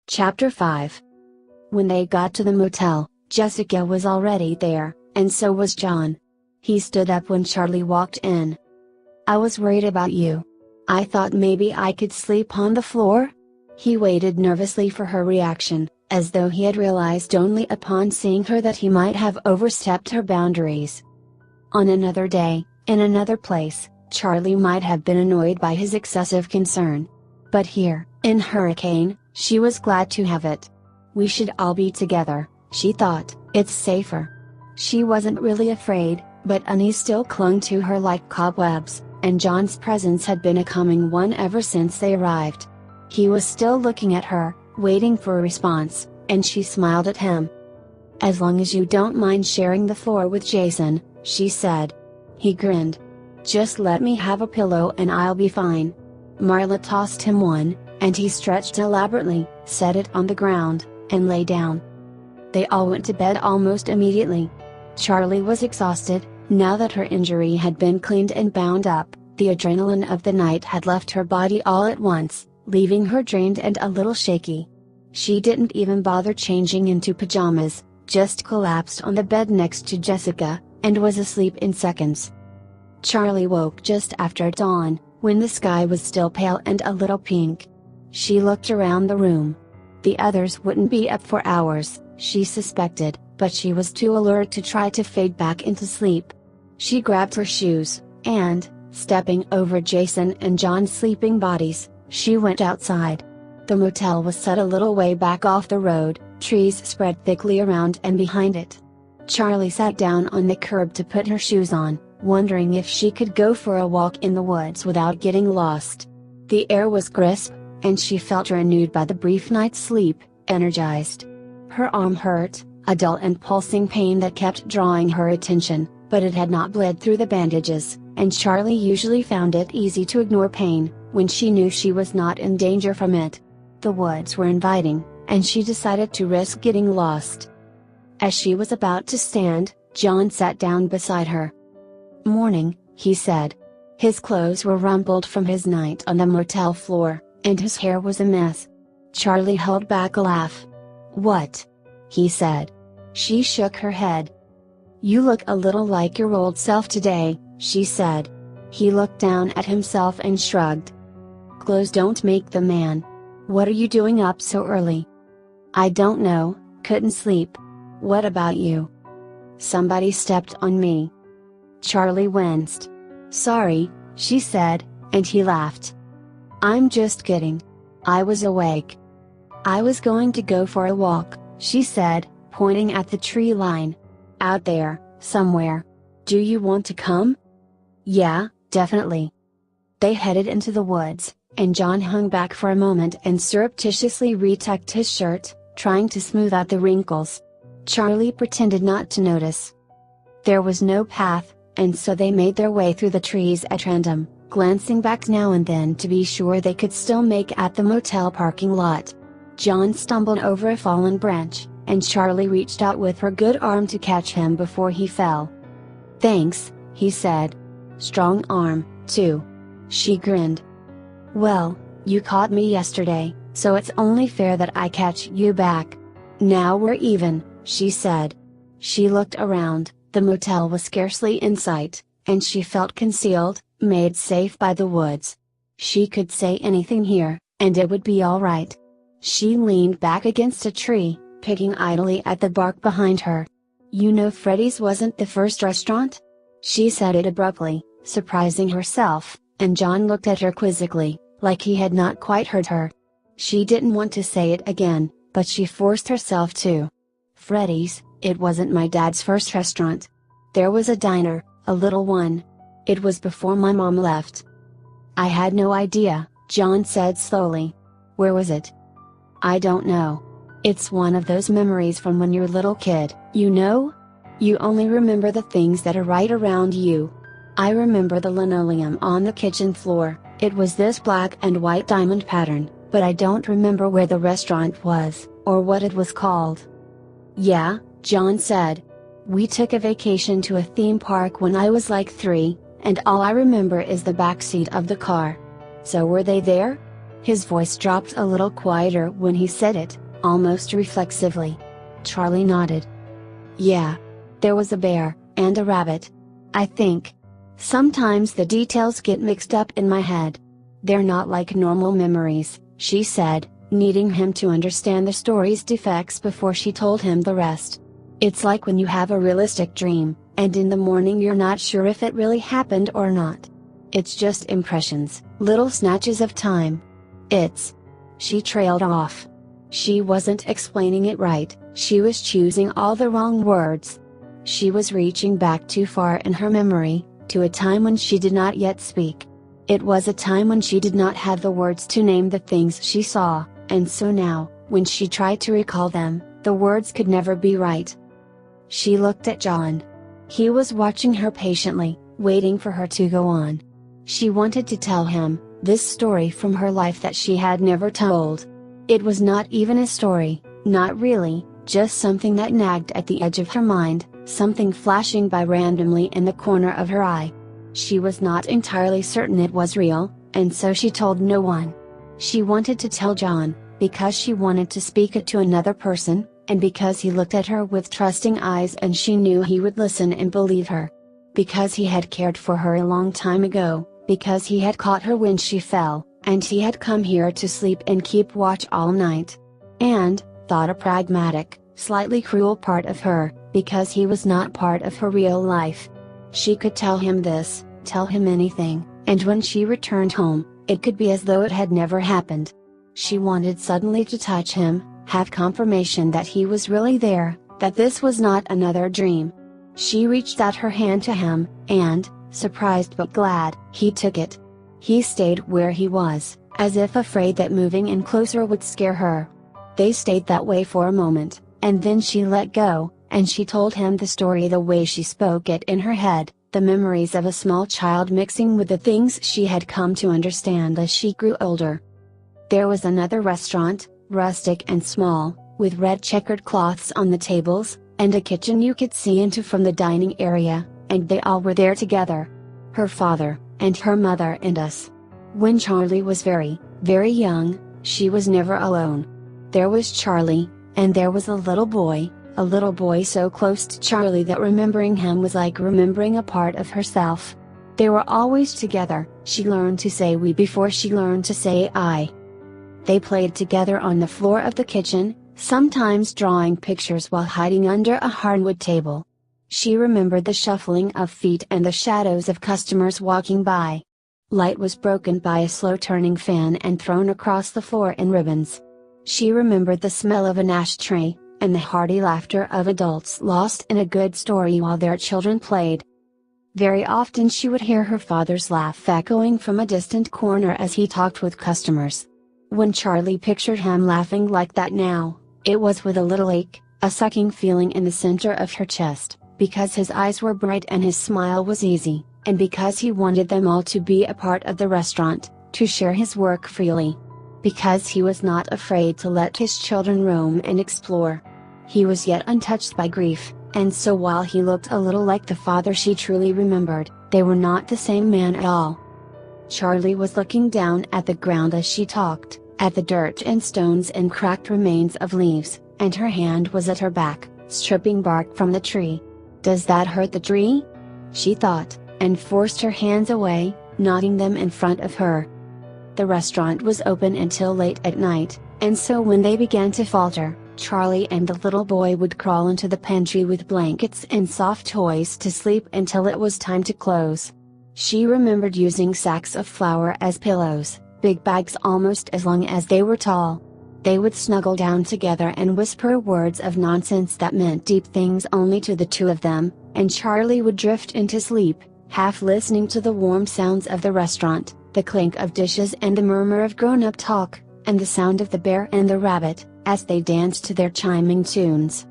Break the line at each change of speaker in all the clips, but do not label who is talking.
Chapter 5. When they got to the motel, Jessica was already there, and so was John. He stood up when Charlie walked in. "I was worried about you. I thought maybe I could sleep on the floor?" He waited nervously for her reaction, as though he had realized only upon seeing her that he might have overstepped her boundaries. On another day, in another place, Charlie might have been annoyed by his excessive concern. But here, in Hurricane, she was glad to have it. "We should all be together," she thought, "it's safer." She wasn't really afraid, but unease still clung to her like cobwebs, and John's presence had been a calming one ever since they arrived. He was still looking at her, waiting for a response, and she smiled at him. "As long as you don't mind sharing the floor with Jason," she said. He grinned. "Just let me have a pillow and I'll be fine." Marla tossed him one, and he stretched elaborately, set it on the ground, and lay down. They all went to bed almost immediately. Charlie was exhausted. Now that her injury had been cleaned and bound up, the adrenaline of the night had left her body all at once, leaving her drained and a little shaky. She didn't even bother changing into pajamas, just collapsed on the bed next to Jessica, and was asleep in seconds. Charlie woke just after dawn, when the sky was still pale and a little pink. She looked around the room. The others wouldn't be up for hours, she suspected, but she was too alert to try to fade back into sleep. She grabbed her shoes, and, stepping over Jason and John's sleeping bodies, she went outside. The motel was set a little way back off the road, trees spread thickly around and behind it. Charlie sat down on the curb to put her shoes on, wondering if she could go for a walk in the woods without getting lost. The air was crisp, and she felt renewed by the brief night's sleep, energized. Her arm hurt, a dull and pulsing pain that kept drawing her attention, but it had not bled through the bandages, and Charlie usually found it easy to ignore pain, when she knew she was not in danger from it. The woods were inviting, and she decided to risk getting lost. As she was about to stand, John sat down beside her. "Morning," he said. His clothes were rumpled from his night on the motel floor, and his hair was a mess. Charlie held back a laugh. "What?" he said. She shook her head. "You look a little like your old self today," she said. He looked down at himself and shrugged. "Clothes don't make the man. What are you doing up so early?" "I don't know, couldn't sleep. What about you?" "Somebody stepped on me." Charlie winced. "Sorry," she said, and he laughed. "I'm just kidding. I was awake." "I was going to go for a walk," she said, pointing at the tree line. "Out there, somewhere. Do you want to come?" "Yeah, definitely." They headed into the woods, and John hung back for a moment and surreptitiously retucked his shirt, trying to smooth out the wrinkles. Charlie pretended not to notice. There was no path, and so they made their way through the trees at random, glancing back now and then to be sure they could still make at the motel parking lot. John stumbled over a fallen branch, and Charlie reached out with her good arm to catch him before he fell. "Thanks," he said. "Strong arm, too." She grinned. "Well, you caught me yesterday, so it's only fair that I catch you back. Now we're even," she said. She looked around. The motel was scarcely in sight, and she felt concealed, made safe by the woods. She could say anything here, and it would be all right. She leaned back against a tree, picking idly at the bark behind her. "You know Freddy's wasn't the first restaurant?" She said it abruptly, surprising herself, and John looked at her quizzically, like he had not quite heard her. She didn't want to say it again, but she forced herself to. "Freddy's, it wasn't my dad's first restaurant. There was a diner, a little one. It was before my mom left." "I had no idea," John said slowly. "Where was it?" "I don't know. It's one of those memories from when you're a little kid, you know? You only remember the things that are right around you. I remember the linoleum on the kitchen floor. It was this black and white diamond pattern, but I don't remember where the restaurant was, or what it was called." "Yeah," John said. "We took a vacation to a theme park when I was like 3, and all I remember is the backseat of the car. So were they there?" His voice dropped a little quieter when he said it, almost reflexively. Charlie nodded. Yeah. There was a bear, and a rabbit. I think. Sometimes the details get mixed up in my head. They're not like normal memories, she said, needing him to understand the story's defects before she told him the rest. It's like when you have a realistic dream, and in the morning you're not sure if it really happened or not. It's just impressions, little snatches of time. She trailed off. She wasn't explaining it right, she was choosing all the wrong words. She was reaching back too far in her memory, to a time when she did not yet speak. It was a time when she did not have the words to name the things she saw, and so now, when she tried to recall them, the words could never be right. She looked at John. He was watching her patiently, waiting for her to go on. She wanted to tell him this story from her life that she had never told. It was not even a story, not really, just something that nagged at the edge of her mind, something flashing by randomly in the corner of her eye. She was not entirely certain it was real, and so she told no one. She wanted to tell John, because she wanted to speak it to another person, and because he looked at her with trusting eyes and she knew he would listen and believe her. Because he had cared for her a long time ago, because he had caught her when she fell, and he had come here to sleep and keep watch all night. And, thought a pragmatic, slightly cruel part of her, because he was not part of her real life. She could tell him this, tell him anything, and when she returned home, it could be as though it had never happened. She wanted suddenly to touch him, have confirmation that he was really there, that this was not another dream. She reached out her hand to him, and, surprised but glad, he took it. He stayed where he was, as if afraid that moving in closer would scare her. They stayed that way for a moment, and then she let go, and she told him the story the way she spoke it in her head, the memories of a small child mixing with the things she had come to understand as she grew older. There was another restaurant, rustic and small, with red checkered cloths on the tables, and a kitchen you could see into from the dining area, and they all were there together. Her father, and her mother and us. When Charlie was very, very young, she was never alone. There was Charlie, and there was a little boy so close to Charlie that remembering him was like remembering a part of herself. They were always together, she learned to say we before she learned to say I. They played together on the floor of the kitchen, sometimes drawing pictures while hiding under a hardwood table. She remembered the shuffling of feet and the shadows of customers walking by. Light was broken by a slow-turning fan and thrown across the floor in ribbons. She remembered the smell of an ashtray, and the hearty laughter of adults lost in a good story while their children played. Very often she would hear her father's laugh echoing from a distant corner as he talked with customers. When Charlie pictured him laughing like that now, it was with a little ache, a sucking feeling in the center of her chest, because his eyes were bright and his smile was easy, and because he wanted them all to be a part of the restaurant, to share his work freely. Because he was not afraid to let his children roam and explore. He was yet untouched by grief, and so while he looked a little like the father she truly remembered, they were not the same man at all. Charlie was looking down at the ground as she talked, at the dirt and stones and cracked remains of leaves, and her hand was at her back, stripping bark from the tree. Does that hurt the tree? She thought, and forced her hands away, knotting them in front of her. The restaurant was open until late at night, and so when they began to falter, Charlie and the little boy would crawl into the pantry with blankets and soft toys to sleep until it was time to close. She remembered using sacks of flour as pillows, big bags almost as long as they were tall. They would snuggle down together and whisper words of nonsense that meant deep things only to the two of them, and Charlie would drift into sleep, half listening to the warm sounds of the restaurant, the clink of dishes and the murmur of grown-up talk, and the sound of the bear and the rabbit, as they danced to their chiming tunes.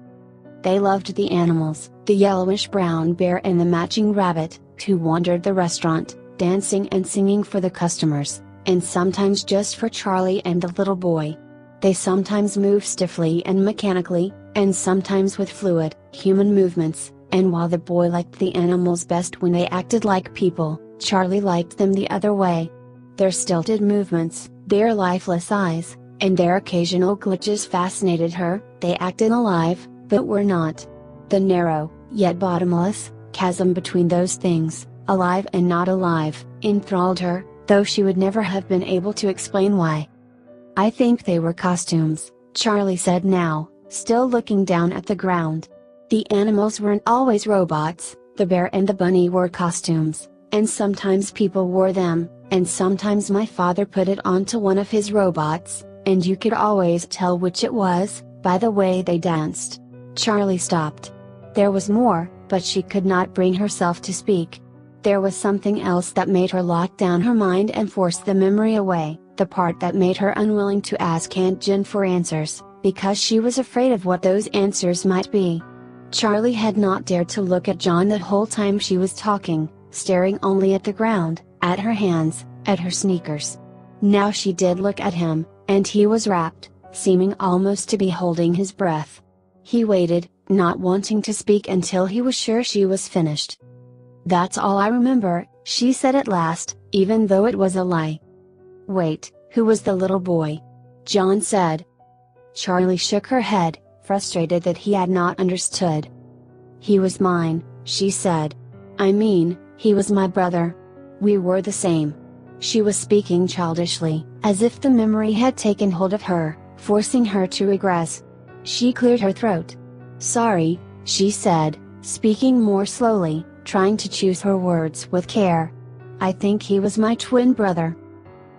They loved the animals, the yellowish-brown bear and the matching rabbit, who wandered the restaurant, dancing and singing for the customers, and sometimes just for Charlie and the little boy. They sometimes moved stiffly and mechanically, and sometimes with fluid, human movements, and while the boy liked the animals best when they acted like people, Charlie liked them the other way. Their stilted movements, Their lifeless eyes, and their occasional glitches fascinated her. They acted alive, but were not. The narrow, yet bottomless, chasm between those things, alive and not alive, enthralled her, though she would never have been able to explain why. I think they were costumes, Charlie said now, still looking down at the ground. The animals weren't always robots. The bear and the bunny were costumes, and sometimes people wore them, and sometimes my father put it onto one of his robots, and you could always tell which it was, by the way they danced. Charlie stopped. There was more, but she could not bring herself to speak. There was something else that made her lock down her mind and force the memory away, the part that made her unwilling to ask Aunt Jen for answers, because she was afraid of what those answers might be. Charlie had not dared to look at John the whole time she was talking, staring only at the ground, at her hands, at her sneakers. Now she did look at him, and he was rapt, seeming almost to be holding his breath. He waited, not wanting to speak until he was sure she was finished. "That's all I remember," she said at last, even though it was a lie. "Wait, who was the little boy?" John said. Charlie shook her head, frustrated that he had not understood. "He was mine," she said. "I mean, he was my brother. We were the same." She was speaking childishly, as if the memory had taken hold of her, forcing her to regress. She cleared her throat. "Sorry," she said, speaking more slowly, trying to choose her words with care. "I think he was my twin brother."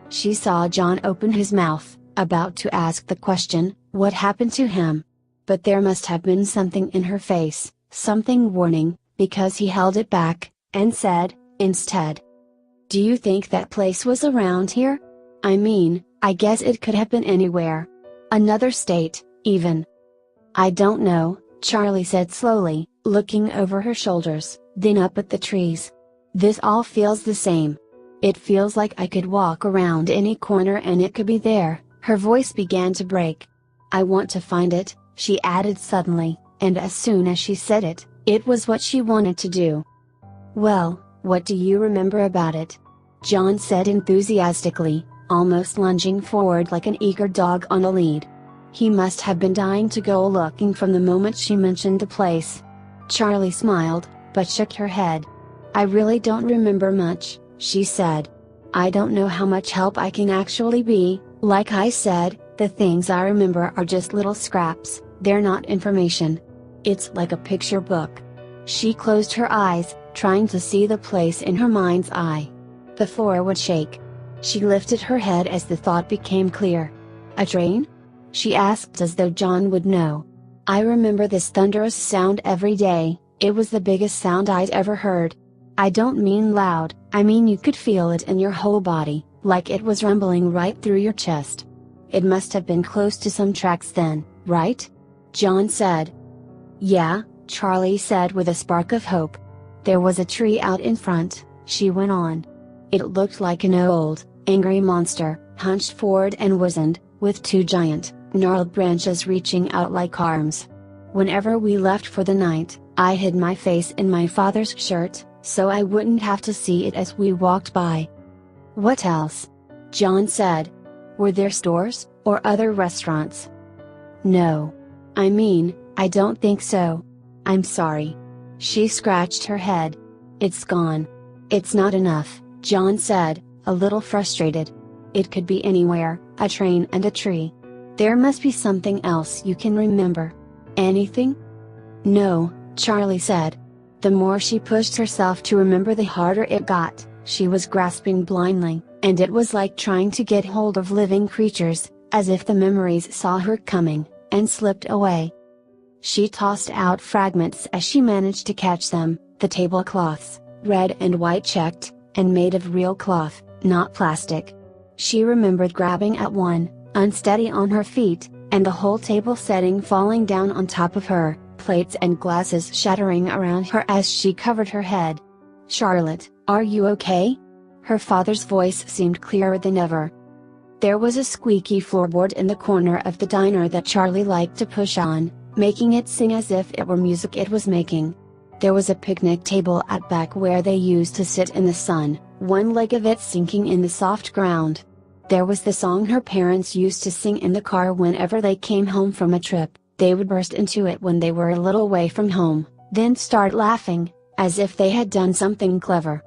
She saw John open his mouth, about to ask the question, what happened to him? But there must have been something in her face, something warning, because he held it back, and said, instead, "Do you think that place was around here? I mean, I guess it could have been anywhere. Another state, even." "I don't know," Charlie said slowly, looking over her shoulders, then up at the trees. "This all feels the same. It feels like I could walk around any corner and it could be there." Her voice began to break. "I want to find it," she added suddenly, and as soon as she said it, it was what she wanted to do. "Well, what do you remember about it?" John said enthusiastically, almost lunging forward like an eager dog on a lead. He must have been dying to go looking from the moment she mentioned the place. Charlie smiled, but shook her head. "I really don't remember much," she said. "I don't know how much help I can actually be. Like I said, the things I remember are just little scraps, they're not information. It's like a picture book." She closed her eyes, trying to see the place in her mind's eye. The floor would shake. She lifted her head as the thought became clear. "A train?" she asked as though John would know. "I remember this thunderous sound every day. It was the biggest sound I'd ever heard. I don't mean loud, I mean you could feel it in your whole body, like it was rumbling right through your chest. It must have been close to some tracks then, right?" John said. "Yeah," Charlie said with a spark of hope. "There was a tree out in front," she went on. "It looked like an old, angry monster, hunched forward and wizened, with two giant, gnarled branches reaching out like arms. Whenever we left for the night, I hid my face in my father's shirt, so I wouldn't have to see it as we walked by." "What else?" John said. "Were there stores, or other restaurants?" "No. I mean, I don't think so. I'm sorry." She scratched her head. "It's gone. It's not enough," John said, a little frustrated. "It could be anywhere, a train and a tree. There must be something else you can remember. Anything?" "No," Charlie said. The more she pushed herself to remember, the harder it got. She was grasping blindly, and it was like trying to get hold of living creatures, as if the memories saw her coming, and slipped away. She tossed out fragments as she managed to catch them, the tablecloths, red and white checked, and made of real cloth, not plastic. She remembered grabbing at one, unsteady on her feet, and the whole table setting falling down on top of her, plates and glasses shattering around her as she covered her head. "Charlotte, are you okay?" Her father's voice seemed clearer than ever. There was a squeaky floorboard in the corner of the diner that Charlie liked to push on, making it sing as if it were music it was making. There was a picnic table at back where they used to sit in the sun, one leg of it sinking in the soft ground. There was the song her parents used to sing in the car whenever they came home from a trip. They would burst into it when they were a little way from home, then start laughing, as if they had done something clever.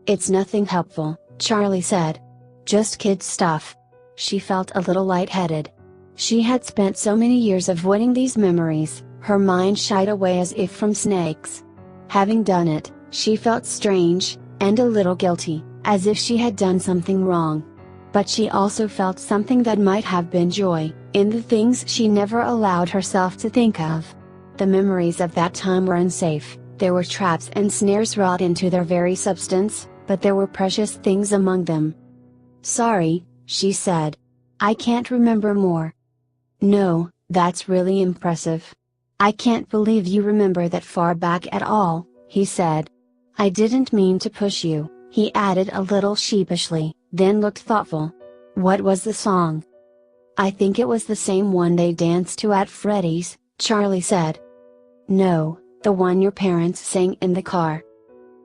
"It's nothing helpful," Charlie said. "Just kid stuff." She felt a little lightheaded. She had spent so many years avoiding these memories, her mind shied away as if from snakes. Having done it, she felt strange, and a little guilty, as if she had done something wrong. But she also felt something that might have been joy, in the things she never allowed herself to think of. The memories of that time were unsafe, there were traps and snares wrought into their very substance, but there were precious things among them. "Sorry," she said. "I can't remember more." "No, that's really impressive. I can't believe you remember that far back at all," he said. "I didn't mean to push you," he added a little sheepishly, then looked thoughtful. "What was the song?" "I think it was the same one they danced to at Freddy's," Charlie said. "No, the one your parents sang in the car."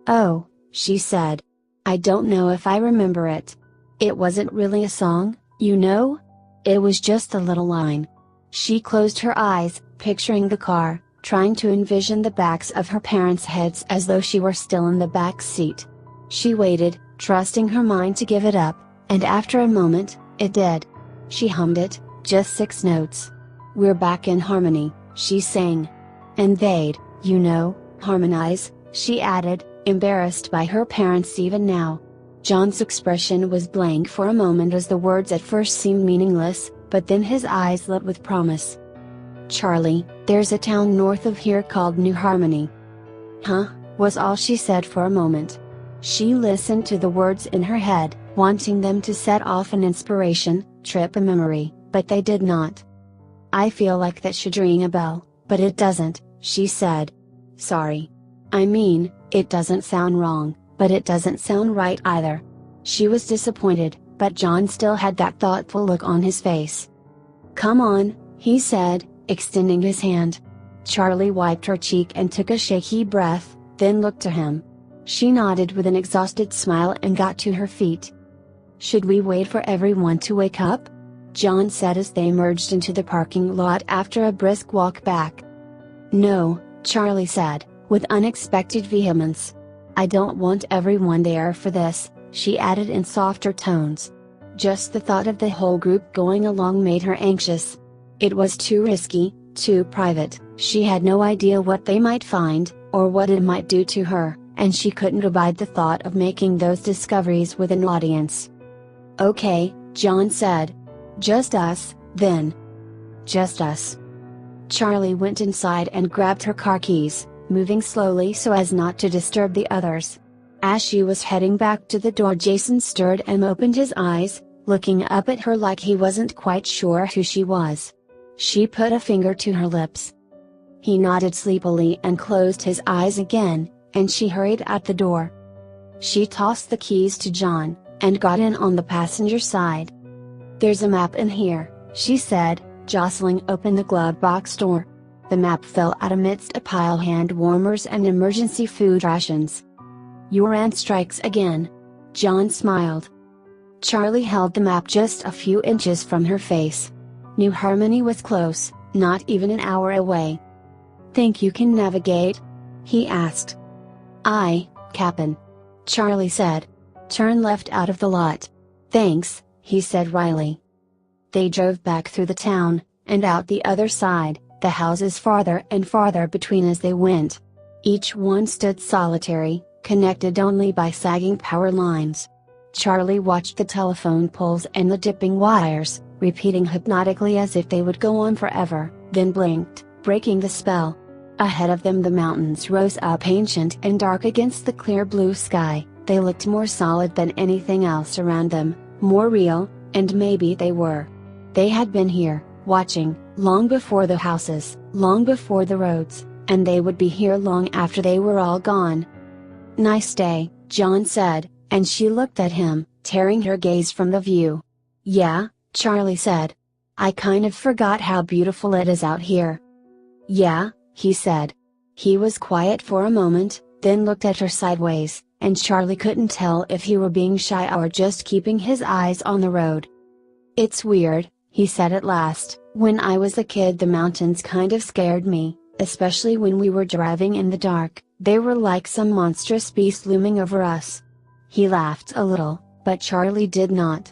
"Oh," she said. "I don't know if I remember it. It wasn't really a song, you know? It was just a little line." She closed her eyes, picturing the car, trying to envision the backs of her parents' heads as though she were still in the back seat. She waited, trusting her mind to give it up, and after a moment, it did. She hummed it, just 6 notes. "We're back in harmony," she sang. "And they'd, you know, harmonize," she added, embarrassed by her parents even now. John's expression was blank for a moment as the words at first seemed meaningless, but then his eyes lit with promise. "Charlie, there's a town north of here called New Harmony." "Huh?" was all she said for a moment. She listened to the words in her head, wanting them to set off an inspiration, trip a memory, but they did not. "I feel like that should ring a bell, but it doesn't," she said. "Sorry. I mean, it doesn't sound wrong, but it doesn't sound right either." She was disappointed, but John still had that thoughtful look on his face. "Come on," he said, extending his hand. Charlie wiped her cheek and took a shaky breath, then looked to him. She nodded with an exhausted smile and got to her feet. "Should we wait for everyone to wake up?" John said as they emerged into the parking lot after a brisk walk back. "No," Charlie said, with unexpected vehemence. "I don't want everyone there for this," she added in softer tones. Just the thought of the whole group going along made her anxious. It was too risky, too private, she had no idea what they might find, or what it might do to her, and she couldn't abide the thought of making those discoveries with an audience. "Okay," John said. "Just us, then." "Just us." Charlie went inside and grabbed her car keys, moving slowly so as not to disturb the others. As she was heading back to the door, Jason stirred and opened his eyes, looking up at her like he wasn't quite sure who she was. She put a finger to her lips. He nodded sleepily and closed his eyes again, and she hurried out the door. She tossed the keys to John, and got in on the passenger side. "There's a map in here," she said, jostling open the glove box door. The map fell out amidst a pile of hand warmers and emergency food rations. "Your aunt strikes again." John smiled. Charlie held the map just a few inches from her face. New Harmony was close, not even an hour away. "Think you can navigate?" he asked. "Aye, Cap'n," Charlie said. "Turn left out of the lot." "Thanks," he said wryly. They drove back through the town, and out the other side, the houses farther and farther between as they went. Each one stood solitary, connected only by sagging power lines. Charlie watched the telephone poles and the dipping wires, repeating hypnotically as if they would go on forever, then blinked, breaking the spell. Ahead of them the mountains rose up ancient and dark against the clear blue sky. They looked more solid than anything else around them, more real, and maybe they were. They had been here, watching, long before the houses, long before the roads, and they would be here long after they were all gone. "Nice day," John said, and she looked at him, tearing her gaze from the view. "Yeah," Charlie said. "I kind of forgot how beautiful it is out here." "Yeah," he said. He was quiet for a moment, then looked at her sideways, and Charlie couldn't tell if he were being shy or just keeping his eyes on the road. It's weird, he said at last. When I was a kid the mountains kind of scared me, especially when we were driving in the dark. They were like some monstrous beast looming over us. He laughed a little, but Charlie did not.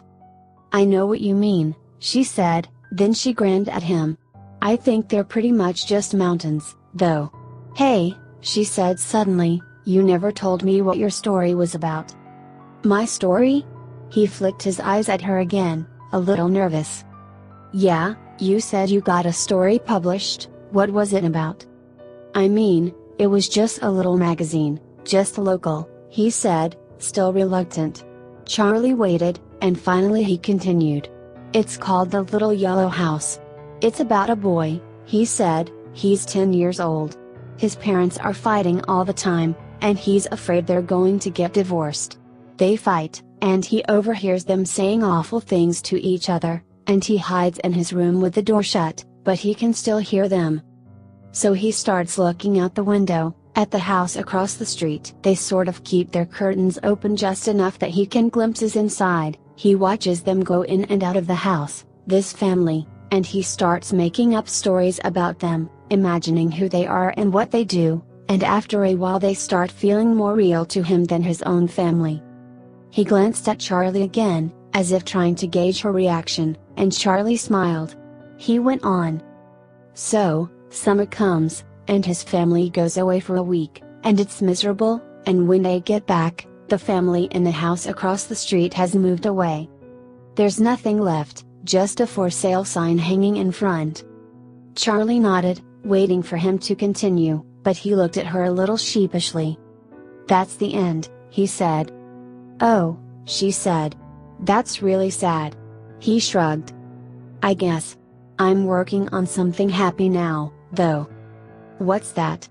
I know what you mean, she said, then she grinned at him. I think they're pretty much just mountains, though. Hey, she said suddenly, you never told me what your story was about. My story? He flicked his eyes at her again, a little nervous. Yeah, you said you got a story published, what was it about? I mean, it was just a little magazine, just local, he said, still reluctant. Charlie waited, and finally he continued. It's called The Little Yellow House. It's about a boy, he said, he's 10 years old. His parents are fighting all the time, and he's afraid they're going to get divorced. They fight, and he overhears them saying awful things to each other, and he hides in his room with the door shut, but he can still hear them. So he starts looking out the window, at the house across the street. They sort of keep their curtains open just enough that he can glimpses inside. He watches them go in and out of the house, this family, and he starts making up stories about them, imagining who they are and what they do, and after a while they start feeling more real to him than his own family. He glanced at Charlie again, as if trying to gauge her reaction, and Charlie smiled. He went on. So, summer comes, and his family goes away for a week, and it's miserable, and when they get back, the family in the house across the street has moved away. There's nothing left, just a for sale sign hanging in front. Charlie nodded, waiting for him to continue, but he looked at her a little sheepishly. That's the end, he said. Oh, she said. That's really sad. He shrugged. I guess. I'm working on something happy now, though. What's that?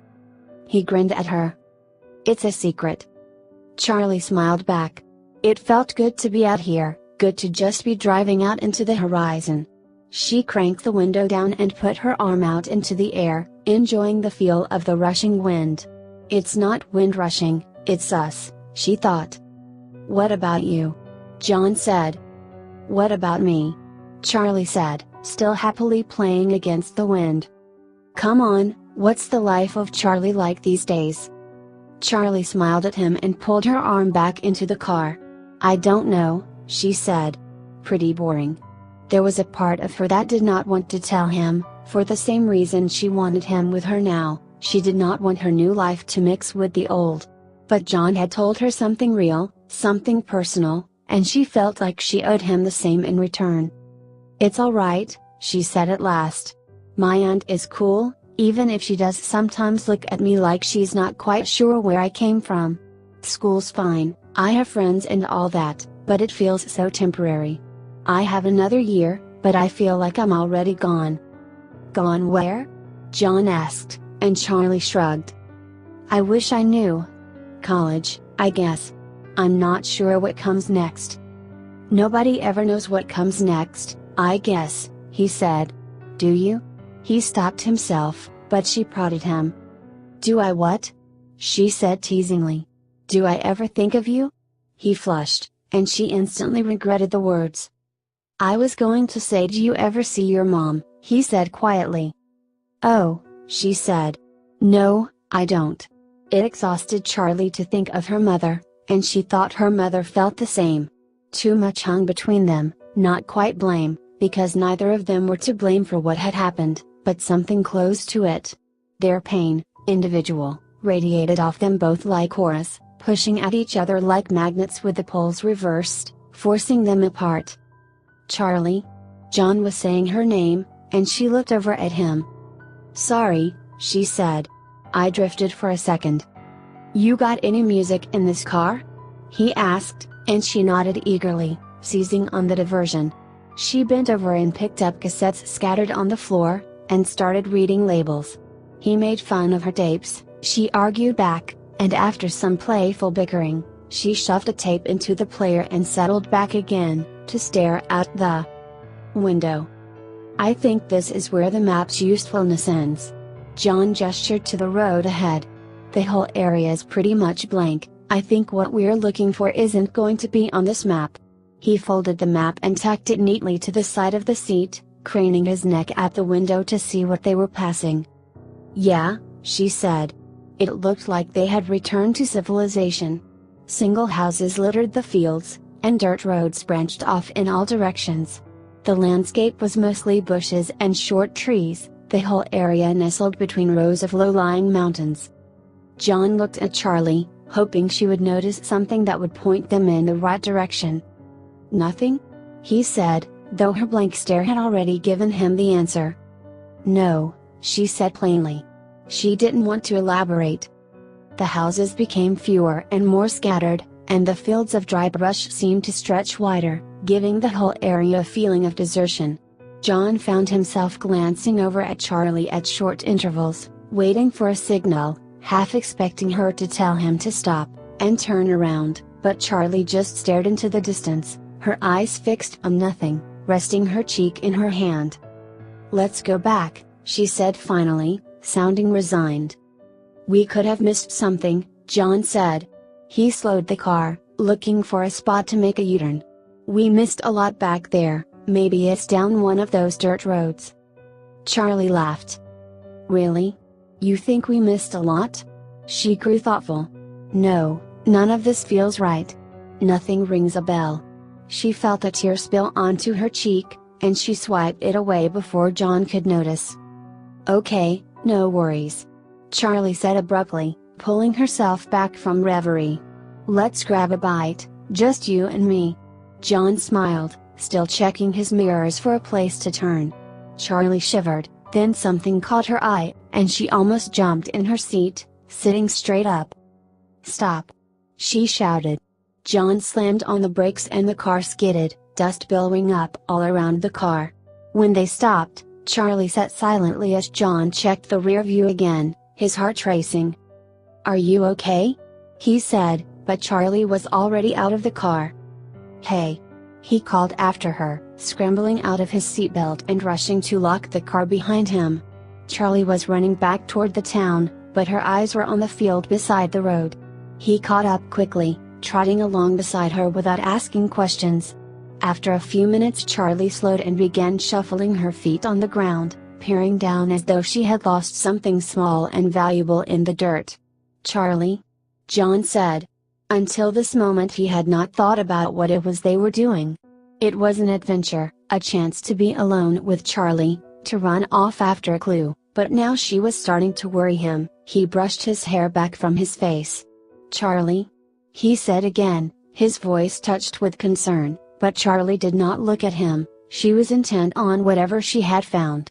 He grinned at her. It's a secret. Charlie smiled back. It felt good to be out here, good to just be driving out into the horizon. She cranked the window down and put her arm out into the air, enjoying the feel of the rushing wind. It's not wind rushing, it's us, she thought. What about you? John said. What about me? Charlie said, still happily playing against the wind. Come on, what's the life of Charlie like these days? Charlie smiled at him and pulled her arm back into the car. I don't know, she said. Pretty boring. There was a part of her that did not want to tell him, for the same reason she wanted him with her now, she did not want her new life to mix with the old. But John had told her something real, something personal, and she felt like she owed him the same in return. It's alright, she said at last. My aunt is cool, even if she does sometimes look at me like she's not quite sure where I came from. School's fine, I have friends and all that, but it feels so temporary. I have another year, but I feel like I'm already gone. Gone where? John asked, and Charlie shrugged. I wish I knew. College, I guess. I'm not sure what comes next. Nobody ever knows what comes next, I guess, he said. Do you? He stopped himself, but she prodded him. Do I what? She said teasingly. Do I ever think of you? He flushed, and she instantly regretted the words. I was going to say, do you ever see your mom? He said quietly. Oh, she said. No, I don't. It exhausted Charlie to think of her mother, and she thought her mother felt the same. Too much hung between them, not quite blame, because neither of them were to blame for what had happened, but something close to it. Their pain, individual, radiated off them both like auras, pushing at each other like magnets with the poles reversed, forcing them apart. Charlie? John was saying her name, and she looked over at him. Sorry, she said. I drifted for a second. You got any music in this car? He asked, and she nodded eagerly, seizing on the diversion. She bent over and picked up cassettes scattered on the floor, and started reading labels. He made fun of her tapes, she argued back, and after some playful bickering, she shoved a tape into the player and settled back again, to stare out the window. I think this is where the map's usefulness ends. John gestured to the road ahead. The whole area is pretty much blank. I think what we're looking for isn't going to be on this map. He folded the map and tucked it neatly to the side of the seat, craning his neck at the window to see what they were passing. "Yeah," she said. It looked like they had returned to civilization. Single houses littered the fields, and dirt roads branched off in all directions. The landscape was mostly bushes and short trees, the whole area nestled between rows of low-lying mountains. John looked at Charlie, hoping she would notice something that would point them in the right direction. "Nothing?" he said, though her blank stare had already given him the answer. "No," she said plainly. She didn't want to elaborate. The houses became fewer and more scattered, and the fields of dry brush seemed to stretch wider, giving the whole area a feeling of desertion. John found himself glancing over at Charlie at short intervals, waiting for a signal, half expecting her to tell him to stop and turn around, but Charlie just stared into the distance, her eyes fixed on nothing, resting her cheek in her hand. "Let's go back," she said finally, sounding resigned. "We could have missed something," John said. He slowed the car, looking for a spot to make a U-turn. "We missed a lot back there, maybe it's down one of those dirt roads." Charlie laughed. "Really? You think we missed a lot?" She grew thoughtful. "No, none of this feels right. Nothing rings a bell." She felt a tear spill onto her cheek, and she swiped it away before John could notice. "Okay, no worries," Charlie said abruptly, pulling herself back from reverie. "Let's grab a bite, just you and me." John smiled, still checking his mirrors for a place to turn. Charlie shivered, then something caught her eye, and she almost jumped in her seat, sitting straight up. "Stop!" she shouted. John slammed on the brakes and the car skidded, dust billowing up all around the car. When they stopped, Charlie sat silently as John checked the rear view again, his heart racing. "Are you okay?" he said, but Charlie was already out of the car. "Hey!" he called after her, scrambling out of his seatbelt and rushing to lock the car behind him. Charlie was running back toward the town, but her eyes were on the field beside the road. He caught up quickly, trotting along beside her without asking questions. After a few minutes Charlie slowed and began shuffling her feet on the ground, peering down as though she had lost something small and valuable in the dirt. "Charlie?" John said. Until this moment he had not thought about what it was they were doing. It was an adventure, a chance to be alone with Charlie, to run off after a clue, but now she was starting to worry him. He brushed his hair back from his face. "Charlie?" he said again, his voice touched with concern, but Charlie did not look at him, she was intent on whatever she had found.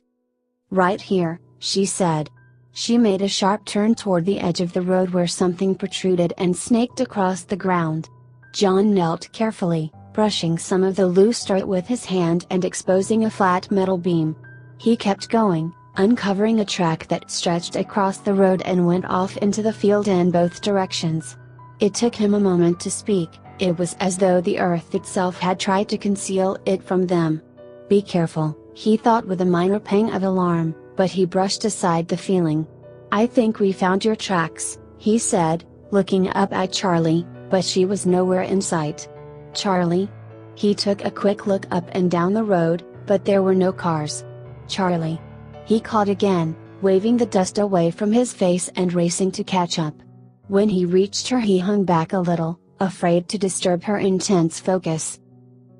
"Right here," she said. She made a sharp turn toward the edge of the road where something protruded and snaked across the ground. John knelt carefully, brushing some of the loose dirt with his hand and exposing a flat metal beam. He kept going, uncovering a track that stretched across the road and went off into the field in both directions. It took him a moment to speak, it was as though the earth itself had tried to conceal it from them. "Be careful," he thought with a minor pang of alarm, but he brushed aside the feeling. "I think we found your tracks," he said, looking up at Charlie, but she was nowhere in sight. "Charlie?" He took a quick look up and down the road, but there were no cars. "Charlie?" he called again, waving the dust away from his face and racing to catch up. When he reached her he hung back a little, afraid to disturb her intense focus.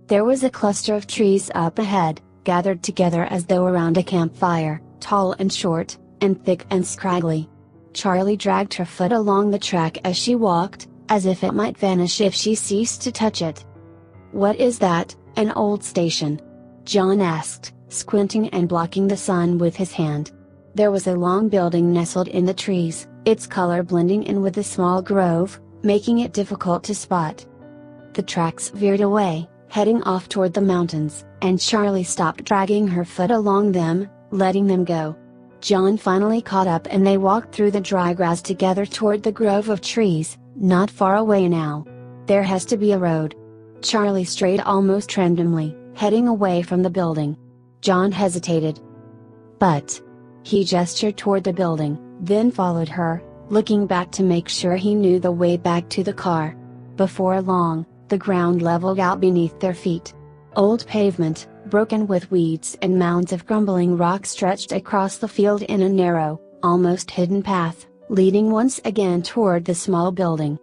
There was a cluster of trees up ahead, gathered together as though around a campfire, tall and short, and thick and scraggly. Charlie dragged her foot along the track as she walked, as if it might vanish if she ceased to touch it. "What is that, an old station?" John asked, squinting and blocking the sun with his hand. There was a long building nestled in the trees, its color blending in with the small grove, making it difficult to spot. The tracks veered away, heading off toward the mountains, and Charlie stopped dragging her foot along them, letting them go. John finally caught up and they walked through the dry grass together toward the grove of trees, not far away now. "There has to be a road." Charlie strayed almost randomly, heading away from the building. John hesitated. "But..." He gestured toward the building, then followed her, looking back to make sure he knew the way back to the car. Before long, the ground leveled out beneath their feet. Old pavement, broken with weeds and mounds of crumbling rock, stretched across the field in a narrow, almost hidden path, leading once again toward the small building.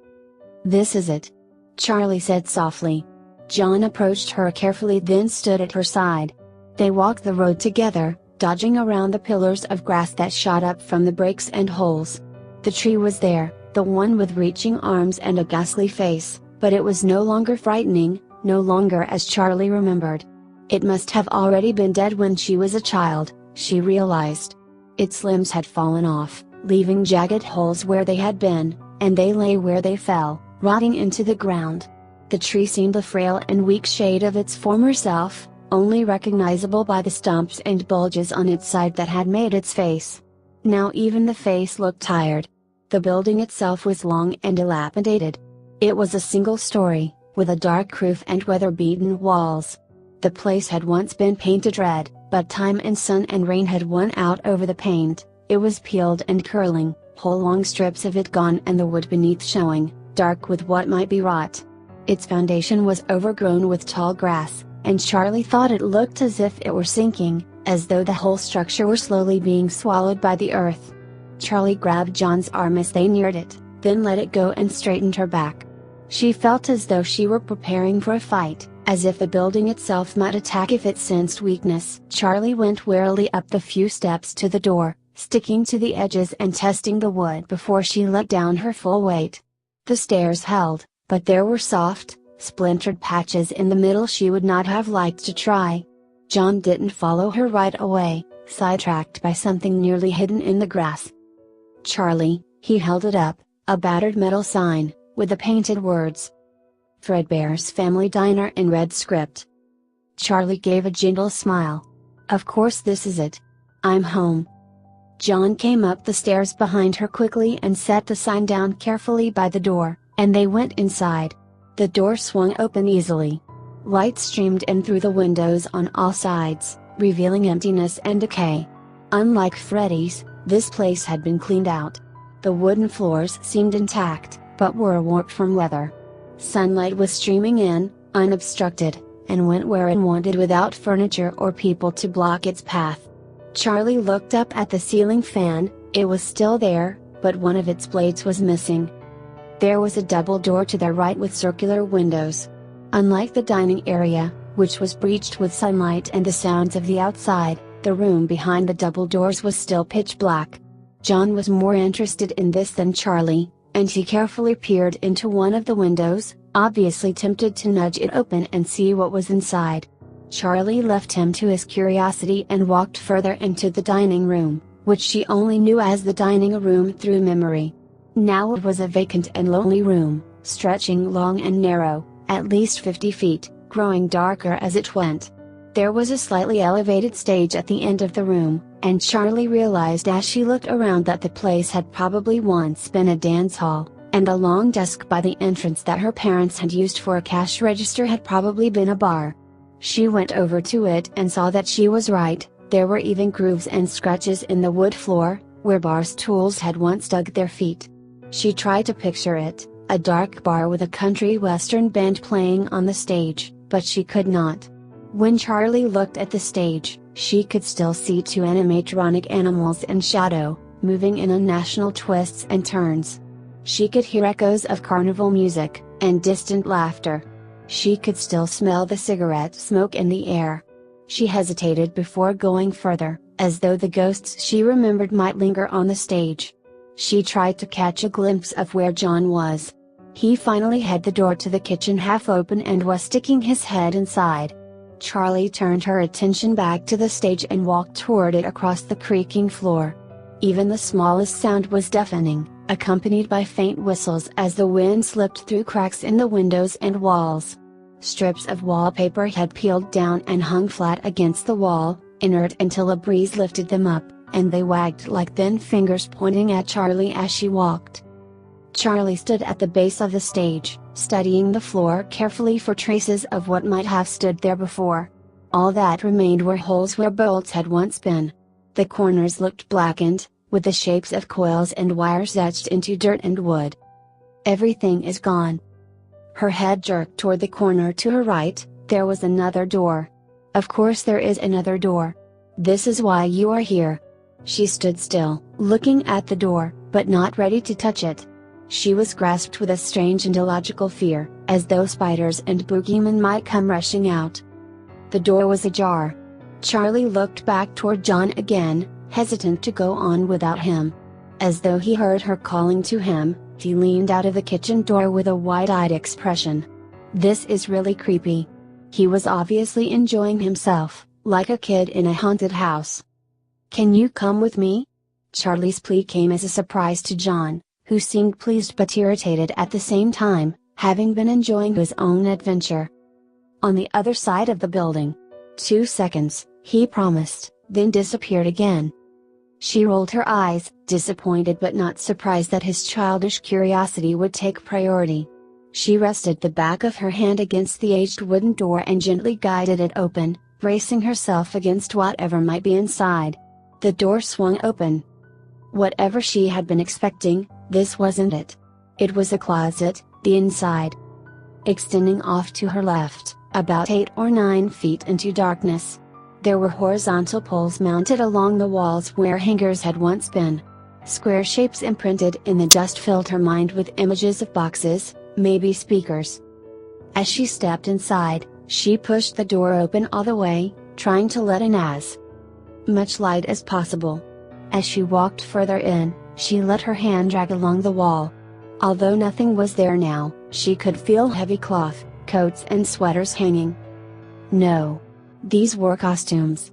"This is it," Charlie said softly. John approached her carefully, then stood at her side. They walked the road together, dodging around the pillars of grass that shot up from the breaks and holes. The tree was there, the one with reaching arms and a ghastly face, but it was no longer frightening, no longer as Charlie remembered. It must have already been dead when she was a child, she realized. Its limbs had fallen off, leaving jagged holes where they had been, and they lay where they fell, rotting into the ground. The tree seemed a frail and weak shade of its former self, only recognizable by the stumps and bulges on its side that had made its face. Now even the face looked tired. The building itself was long and dilapidated. It was a single story, with a dark roof and weather-beaten walls. The place had once been painted red, but time and sun and rain had won out over the paint. It was peeled and curling, whole long strips of it gone and the wood beneath showing, dark with what might be rot. Its foundation was overgrown with tall grass, and Charlie thought it looked as if it were sinking, as though the whole structure were slowly being swallowed by the earth. Charlie grabbed John's arm as they neared it, then let it go and straightened her back. She felt as though she were preparing for a fight, as if the building itself might attack if it sensed weakness. Charlie went warily up the few steps to the door, sticking to the edges and testing the wood before she let down her full weight. The stairs held, but there were soft, splintered patches in the middle she would not have liked to try. John didn't follow her right away, sidetracked by something nearly hidden in the grass. "Charlie," he held it up, a battered metal sign, with the painted words, "Fredbear's Family Diner" in red script. Charlie gave a gentle smile. "Of course this is it. I'm home." John came up the stairs behind her quickly and set the sign down carefully by the door, and they went inside. The door swung open easily. Light streamed in through the windows on all sides, revealing emptiness and decay. Unlike Freddy's, this place had been cleaned out. The wooden floors seemed intact, but were warped from weather. Sunlight was streaming in, unobstructed, and went where it wanted without furniture or people to block its path. Charlie looked up at the ceiling fan. It was still there, but one of its blades was missing. There was a double door to their right with circular windows. Unlike the dining area, which was breached with sunlight and the sounds of the outside, the room behind the double doors was still pitch black. John was more interested in this than Charlie, and he carefully peered into one of the windows, obviously tempted to nudge it open and see what was inside. Charlie left him to his curiosity and walked further into the dining room, which she only knew as the dining room through memory. Now it was a vacant and lonely room, stretching long and narrow, at least 50 feet, growing darker as it went. There was a slightly elevated stage at the end of the room, and Charlie realized as she looked around that the place had probably once been a dance hall, and the long desk by the entrance that her parents had used for a cash register had probably been a bar. She went over to it and saw that she was right. There were even grooves and scratches in the wood floor, where Bar's tools had once dug their feet. She tried to picture it, a dark bar with a country western band playing on the stage, but she could not. When Charlie looked at the stage, she could still see two animatronic animals in shadow, moving in unnational twists and turns. She could hear echoes of carnival music, and distant laughter. She could still smell the cigarette smoke in the air. She hesitated before going further, as though the ghosts she remembered might linger on the stage. She tried to catch a glimpse of where John was. He finally had the door to the kitchen half open and was sticking his head inside. Charlie turned her attention back to the stage and walked toward it across the creaking floor. Even the smallest sound was deafening, accompanied by faint whistles as the wind slipped through cracks in the windows and walls. Strips of wallpaper had peeled down and hung flat against the wall, inert until a breeze lifted them up, and they wagged like thin fingers pointing at Charlie as she walked. Charlie stood at the base of the stage, studying the floor carefully for traces of what might have stood there before. All that remained were holes where bolts had once been. The corners looked blackened, with the shapes of coils and wires etched into dirt and wood. "Everything is gone." Her head jerked toward the corner to her right. There was another door. Of course there is another door. This is why you are here. She stood still, looking at the door, but not ready to touch it. She was grasped with a strange and illogical fear, as though spiders and boogeymen might come rushing out. The door was ajar. Charlie looked back toward John again, hesitant to go on without him. As though he heard her calling to him, he leaned out of the kitchen door with a wide-eyed expression. This is really creepy. He was obviously enjoying himself, like a kid in a haunted house. Can you come with me? Charlie's plea came as a surprise to John, who seemed pleased but irritated at the same time, having been enjoying his own adventure. On the other side of the building. 2 seconds, he promised, then disappeared again. She rolled her eyes, disappointed but not surprised that his childish curiosity would take priority. She rested the back of her hand against the aged wooden door and gently guided it open, bracing herself against whatever might be inside. The door swung open. Whatever she had been expecting, this wasn't it. It was a closet, the inside. Extending off to her left, about 8 or 9 feet into darkness. There were horizontal poles mounted along the walls where hangers had once been. Square shapes imprinted in the dust filled her mind with images of boxes, maybe speakers. As she stepped inside, she pushed the door open all the way, trying to let in as much light as possible. As she walked further in, she let her hand drag along the wall. Although nothing was there now, she could feel heavy cloth, coats and sweaters hanging. No. These were costumes.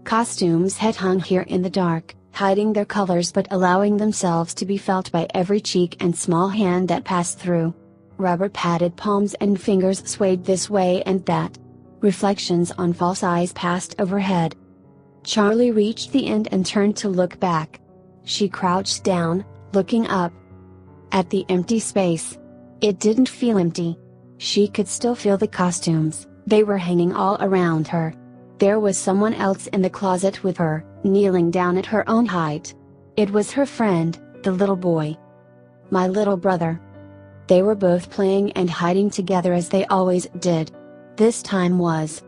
Costumes had hung here in the dark, hiding their colors but allowing themselves to be felt by every cheek and small hand that passed through. Rubber-padded palms and fingers swayed this way and that. Reflections on false eyes passed overhead. Charlie reached the end and turned to look back. She crouched down, looking up at the empty space. It didn't feel empty. She could still feel the costumes, they were hanging all around her. There was someone else in the closet with her, kneeling down at her own height. It was her friend, the little boy. My little brother. They were both playing and hiding together as they always did. This time was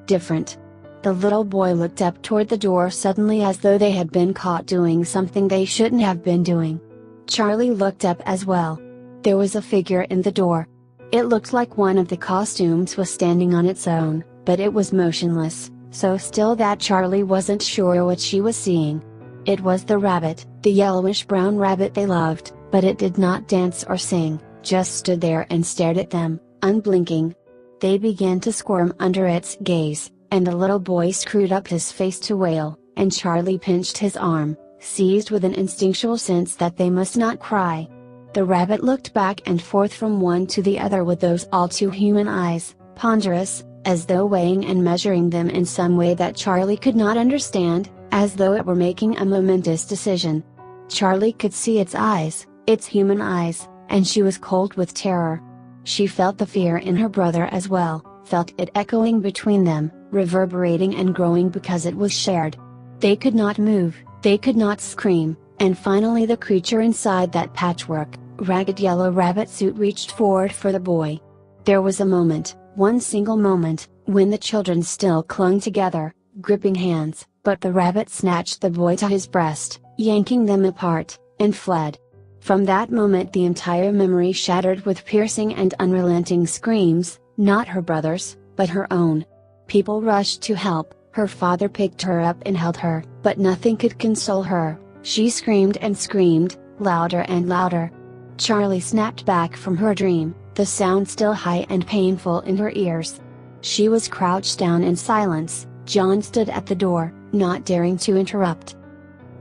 different. The little boy looked up toward the door suddenly as though they had been caught doing something they shouldn't have been doing. Charlie looked up as well. There was a figure in the door. It looked like one of the costumes was standing on its own, but it was motionless, so still that Charlie wasn't sure what she was seeing. It was the rabbit, the yellowish-brown rabbit they loved, but it did not dance or sing, just stood there and stared at them, unblinking. They began to squirm under its gaze, and the little boy screwed up his face to wail, and Charlie pinched his arm, seized with an instinctual sense that they must not cry. The rabbit looked back and forth from one to the other with those all too human eyes, ponderous, as though weighing and measuring them in some way that Charlie could not understand, as though it were making a momentous decision. Charlie could see its eyes, its human eyes, and she was cold with terror. She felt the fear in her brother as well, felt it echoing between them, reverberating and growing because it was shared. They could not move, they could not scream, and finally the creature inside that patchwork, ragged yellow rabbit suit reached forward for the boy. There was a moment, one single moment, when the children still clung together, gripping hands, but the rabbit snatched the boy to his breast, yanking them apart, and fled. From that moment the entire memory shattered with piercing and unrelenting screams, not her brother's, but her own. People rushed to help, her father picked her up and held her, but nothing could console her. She screamed and screamed, louder and louder. Charlie snapped back from her dream, the sound still high and painful in her ears. She was crouched down in silence. John stood at the door, not daring to interrupt.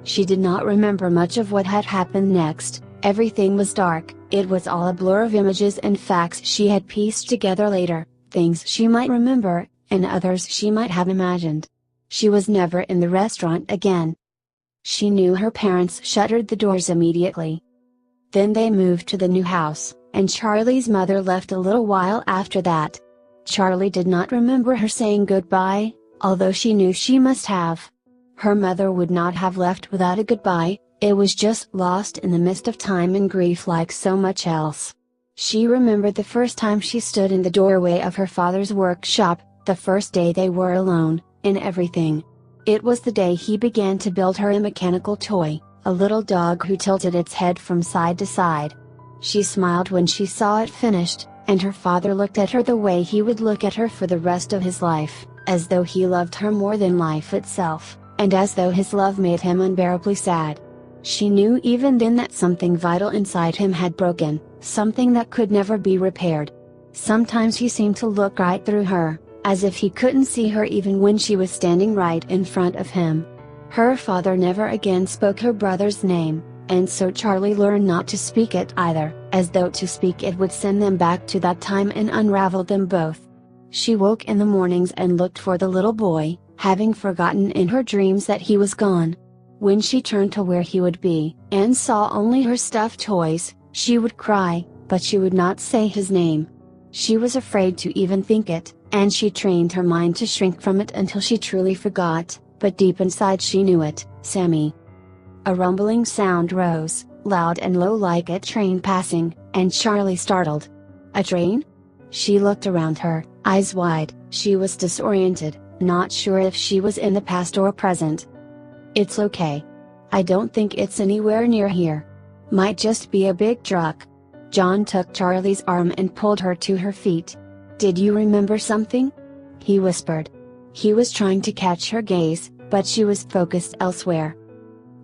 She did not remember much of what had happened next. Everything was dark, it was all a blur of images and facts she had pieced together later, things she might remember, and others she might have imagined. She was never in the restaurant again. She knew her parents shuttered the doors immediately. Then they moved to the new house, and Charlie's mother left a little while after that. Charlie did not remember her saying goodbye, although she knew she must have. Her mother would not have left without a goodbye, it was just lost in the mist of time and grief like so much else. She remembered the first time she stood in the doorway of her father's workshop, the first day they were alone, in everything. It was the day he began to build her a mechanical toy, a little dog who tilted its head from side to side. She smiled when she saw it finished, and her father looked at her the way he would look at her for the rest of his life, as though he loved her more than life itself, and as though his love made him unbearably sad. She knew even then that something vital inside him had broken, something that could never be repaired. Sometimes he seemed to look right through her, as if he couldn't see her even when she was standing right in front of him. Her father never again spoke her brother's name, and so Charlie learned not to speak it either, as though to speak it would send them back to that time and unravel them both. She woke in the mornings and looked for the little boy, having forgotten in her dreams that he was gone. When she turned to where he would be, and saw only her stuffed toys, she would cry, but she would not say his name. She was afraid to even think it, and she trained her mind to shrink from it until she truly forgot, but deep inside she knew it, Sammy. A rumbling sound rose, loud and low like a train passing, and Charlie startled. A train? She looked around her, eyes wide. She was disoriented, not sure if she was in the past or present. It's okay. I don't think it's anywhere near here. Might just be a big truck. John took Charlie's arm and pulled her to her feet. Did you remember something? He whispered. He was trying to catch her gaze, but she was focused elsewhere.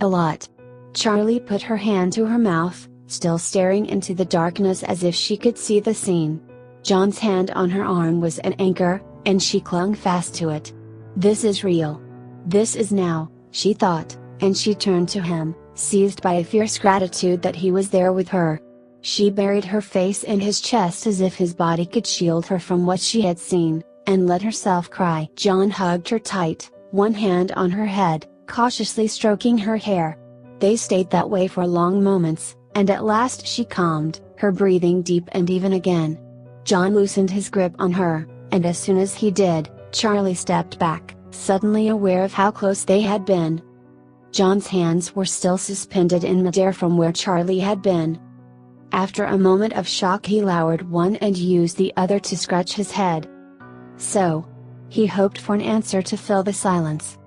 A lot. Charlie put her hand to her mouth, still staring into the darkness as if she could see the scene. John's hand on her arm was an anchor, and she clung fast to it. This is real. This is now, she thought, and she turned to him, seized by a fierce gratitude that he was there with her. She buried her face in his chest as if his body could shield her from what she had seen, and let herself cry. John hugged her tight, one hand on her head, cautiously stroking her hair. They stayed that way for long moments, and at last she calmed, her breathing deep and even again. John loosened his grip on her, and as soon as he did, Charlie stepped back, suddenly aware of how close they had been. John's hands were still suspended in midair from where Charlie had been. After a moment of shock he lowered one and used the other to scratch his head. So? He hoped for an answer to fill the silence.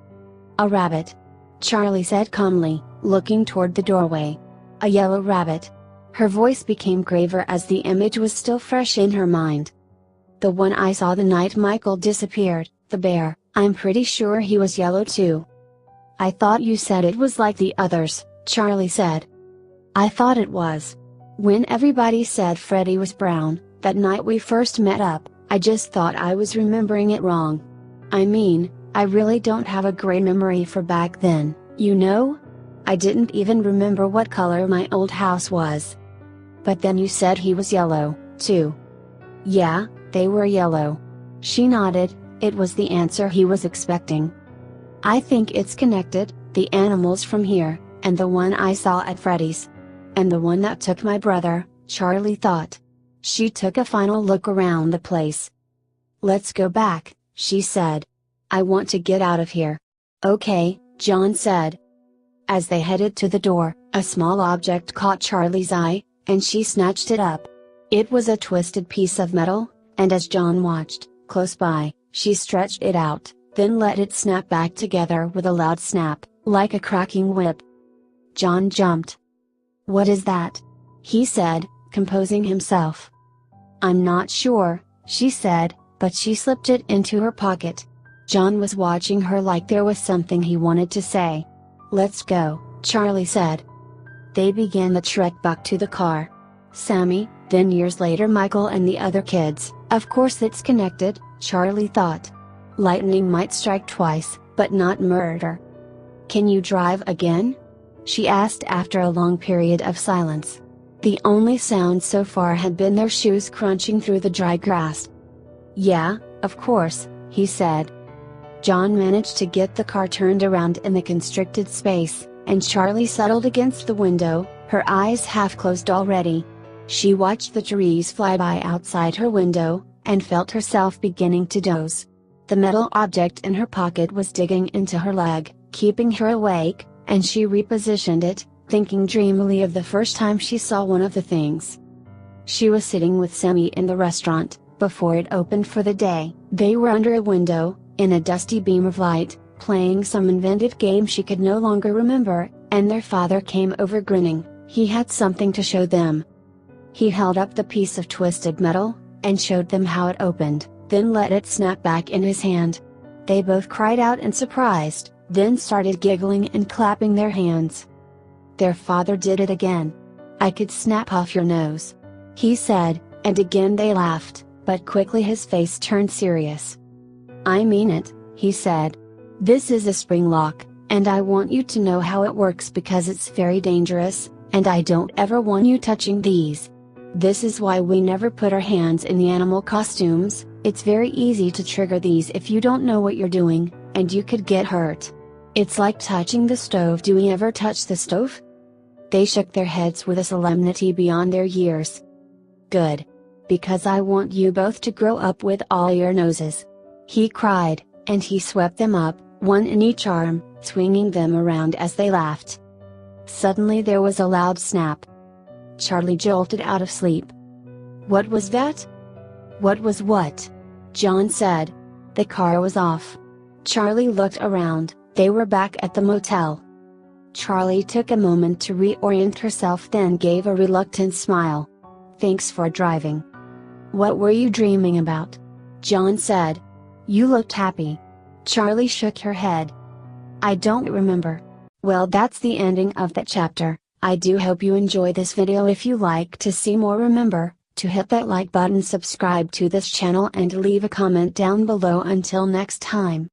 A rabbit. Charlie said calmly, looking toward the doorway. A yellow rabbit. Her voice became graver as the image was still fresh in her mind. The one I saw the night Michael disappeared, the bear. I'm pretty sure he was yellow too. I thought you said it was like the others, Charlie said. I thought it was. When everybody said Freddy was brown, that night we first met up, I just thought I was remembering it wrong. I mean, I really don't have a great memory for back then, you know? I didn't even remember what color my old house was. But then you said he was yellow, too. Yeah, they were yellow. She nodded, it was the answer he was expecting. I think it's connected, the animals from here, and the one I saw at Freddy's. And the one that took my brother, Charlie thought. She took a final look around the place. Let's go back, she said. I want to get out of here. Okay, John said. As they headed to the door, a small object caught Charlie's eye, and she snatched it up. It was a twisted piece of metal, and as John watched, close by, she stretched it out, then let it snap back together with a loud snap, like a cracking whip. John jumped. What is that? He said, composing himself. I'm not sure, she said, but she slipped it into her pocket. John was watching her like there was something he wanted to say. Let's go, Charlie said. They began the trek back to the car. Sammy, then years later Michael and the other kids. Of course it's connected, Charlie thought. Lightning might strike twice, but not murder. Can you drive again? She asked after a long period of silence. The only sound so far had been their shoes crunching through the dry grass. Yeah, of course, he said. John managed to get the car turned around in the constricted space, and Charlie settled against the window, her eyes half closed already. She watched the trees fly by outside her window, and felt herself beginning to doze. The metal object in her pocket was digging into her leg, keeping her awake, and she repositioned it, thinking dreamily of the first time she saw one of the things. She was sitting with Sammy in the restaurant, before it opened for the day. They were under a window, in a dusty beam of light, playing some inventive game she could no longer remember, and their father came over grinning. He had something to show them. He held up the piece of twisted metal, and showed them how it opened, then let it snap back in his hand. They both cried out in surprise, then started giggling and clapping their hands. Their father did it again. "I could snap off your nose," he said, and again they laughed, but quickly his face turned serious. "I mean it," he said. "This is a spring lock, and I want you to know how it works because it's very dangerous, and I don't ever want you touching these. This is why we never put our hands in the animal costumes. It's very easy to trigger these if you don't know what you're doing, and you could get hurt. It's like touching the stove. Do we ever touch the stove?" They shook their heads with a solemnity beyond their years. "Good. Because I want you both to grow up with all your noses," he cried, and he swept them up, one in each arm, swinging them around as they laughed. Suddenly there was a loud snap. Charlie jolted out of sleep. "What was that?" "What was what?" John said. "The car was off." Charlie looked around. They were back at the motel. Charlie took a moment to reorient herself, then gave a reluctant smile. "Thanks for driving." "What were you dreaming about?" John said. "You looked happy." Charlie shook her head. "I don't remember." Well, that's the ending of that chapter. I do hope you enjoy this video. If you like to see more, remember to hit that like button, subscribe to this channel, and leave a comment down below. Until next time.